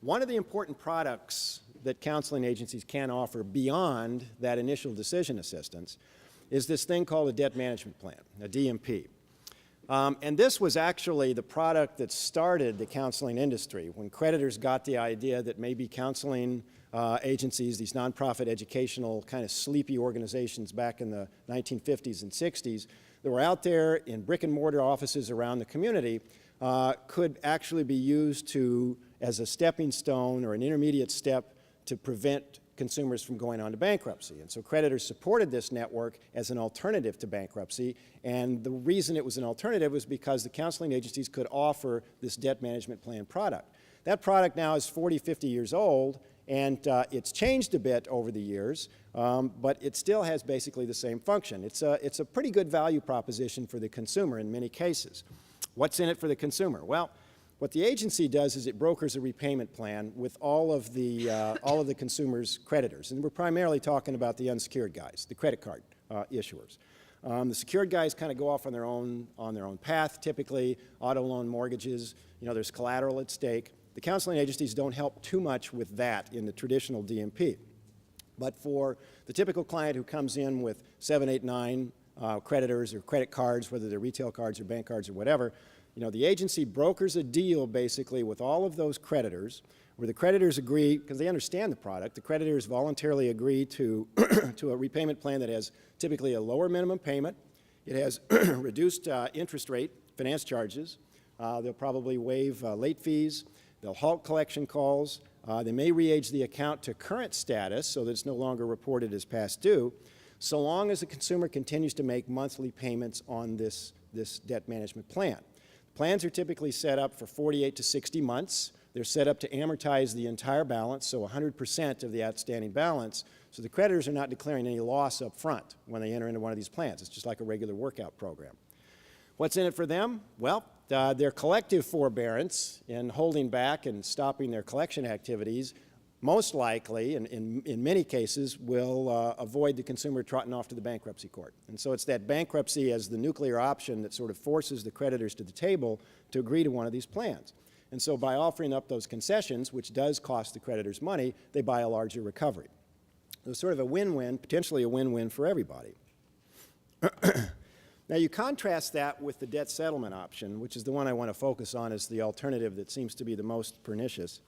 One of the important products that counseling agencies can offer beyond that initial decision assistance is this thing called a debt management plan, a DMP. And this was actually the product that started the counseling industry when creditors got the idea that maybe counseling agencies, these nonprofit educational kind of sleepy organizations back in the 1950s and 60s that were out there in brick and mortar offices around the community could actually be used as a stepping stone or an intermediate step to prevent consumers from going on to bankruptcy. And so creditors supported this network as an alternative to bankruptcy, and the reason it was an alternative was because the counseling agencies could offer this debt management plan product. That product now is 40, 50 years old, and it's changed a bit over the years, but it still has basically the same function. It's a pretty good value proposition for the consumer in many cases. What's in it for the consumer? Well, what the agency does is it brokers a repayment plan with all of the consumer's creditors, and we're primarily talking about the unsecured guys, the credit card issuers. The secured guys kind of go off on their own path. Typically, auto loan mortgages. There's collateral at stake. The counseling agencies don't help too much with that in the traditional DMP, but for the typical client who comes in with 7, 8, 9 creditors or credit cards, whether they're retail cards or bank cards or whatever. The agency brokers a deal basically with all of those creditors where the creditors agree, because they understand the product, the creditors voluntarily agree to, to a repayment plan that has typically a lower minimum payment. It has reduced interest rate, finance charges. They'll probably waive late fees. They'll halt collection calls. They may re-age the account to current status so that it's no longer reported as past due, so long as the consumer continues to make monthly payments on this debt management plan. Plans are typically set up for 48 to 60 months. They're set up to amortize the entire balance, so 100% of the outstanding balance, so the creditors are not declaring any loss up front when they enter into one of these plans. It's just like a regular workout program. What's in it for them? Well, their collective forbearance in holding back and stopping their collection activities most likely, in many cases, will avoid the consumer trotting off to the bankruptcy court. And so it's that bankruptcy as the nuclear option that sort of forces the creditors to the table to agree to one of these plans. And so by offering up those concessions, which does cost the creditors money, they buy a larger recovery. So it's sort of a win-win, potentially a win-win for everybody. Now you contrast that with the debt settlement option, which is the one I want to focus on as the alternative that seems to be the most pernicious.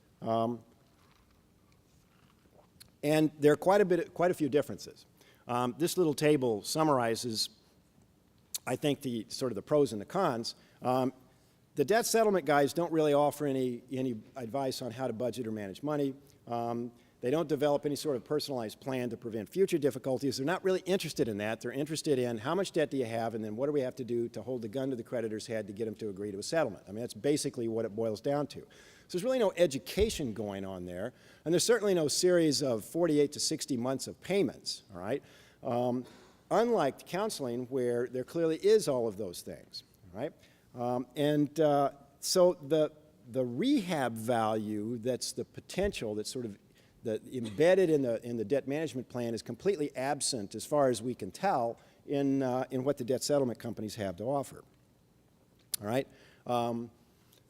And there are quite a few differences. This little table summarizes, I think, the pros and the cons. The debt settlement guys don't really offer any advice on how to budget or manage money. They don't develop any sort of personalized plan to prevent future difficulties. They're not really interested in that. They're interested in how much debt do you have, and then what do we have to do to hold the gun to the creditor's head to get them to agree to a settlement. I mean, that's basically what it boils down to. So there's really no education going on there, and there's certainly no series of 48 to 60 months of payments, all right? Unlike counseling, where there clearly is all of those things, all right? So the rehab value, that's the potential, that's sort of embedded in the debt management plan, is completely absent, as far as we can tell, in what the debt settlement companies have to offer. All right.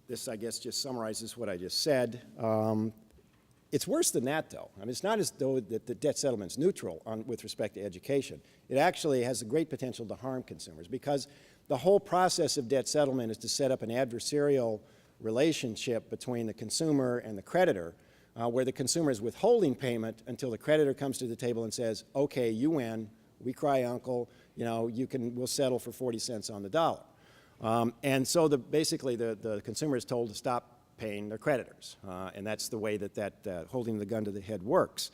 This, I guess, just summarizes what I just said. It's worse than that, though. I mean, it's not as though that the debt settlement's neutral with respect to education. It actually has a great potential to harm consumers, because the whole process of debt settlement is to set up an adversarial relationship between the consumer and the creditor, where the consumer is withholding payment until the creditor comes to the table and says, okay, you win, we cry uncle, we'll settle for 40 cents on the dollar. And so basically the consumer is told to stop paying their creditors, and that's the way that holding the gun to the head works.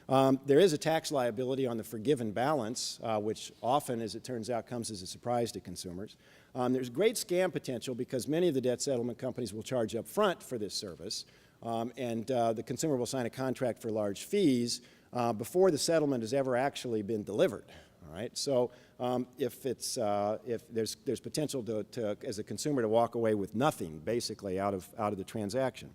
There is a tax liability on the forgiven balance, which often, as it turns out, comes as a surprise to consumers. There's great scam potential because many of the debt settlement companies will charge up front for this service, and the consumer will sign a contract for large fees before the settlement has ever actually been delivered. All right, so if there's potential as a consumer to walk away with nothing, basically, out of the transaction.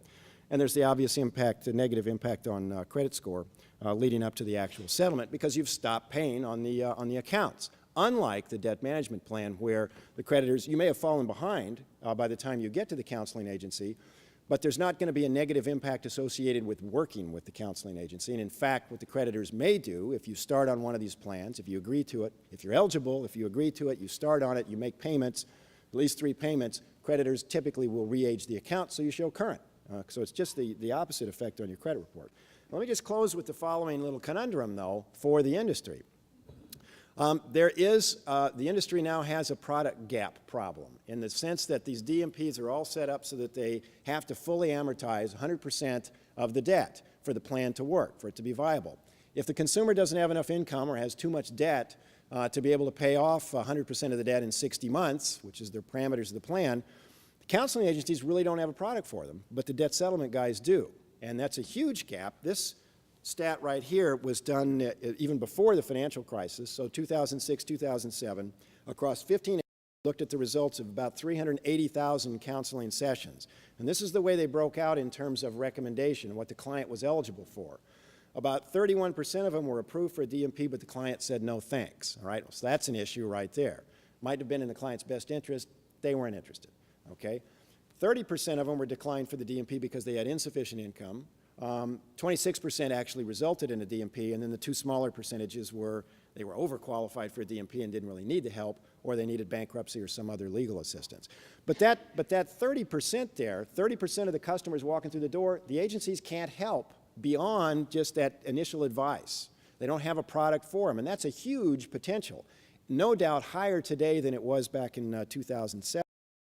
And there's the obvious impact, the negative impact on credit score leading up to the actual settlement, because you've stopped paying on the accounts. Unlike the debt management plan, where the creditors, you may have fallen behind by the time you get to the counseling agency, but there's not going to be a negative impact associated with working with the counseling agency. And in fact, what the creditors may do, if you start on one of these plans, if you agree to it, if you're eligible, if you agree to it, you start on it, you make payments, at least 3 payments, creditors typically will re-age the account so you show current. So it's just the opposite effect on your credit report. Let me just close with the following little conundrum, though, for the industry. The industry now has a product gap problem in the sense that these DMPs are all set up so that they have to fully amortize 100% of the debt for the plan to work, for it to be viable. If the consumer doesn't have enough income or has too much debt to be able to pay off 100% of the debt in 60 months, which is their parameters of the plan, the counseling agencies really don't have a product for them, but the debt settlement guys do. And that's a huge gap. This stat right here was done even before the financial crisis, so 2006, 2007, across 15 looked at the results of about 380,000 counseling sessions. And this is the way they broke out in terms of recommendation, what the client was eligible for. About 31% of them were approved for a DMP, but the client said no thanks. All right, so that's an issue right there. Might have been in the client's best interest. They weren't interested. Okay, 30% of them were declined for the DMP because they had insufficient income. 26% actually resulted in a DMP, and then the 2 smaller percentages were they were overqualified for a DMP and didn't really need the help, or they needed bankruptcy or some other legal assistance. But that 30% there, 30% of the customers walking through the door, the agencies can't help beyond just that initial advice. They don't have a product for them, and that's a huge potential. No doubt higher today than it was back in 2007.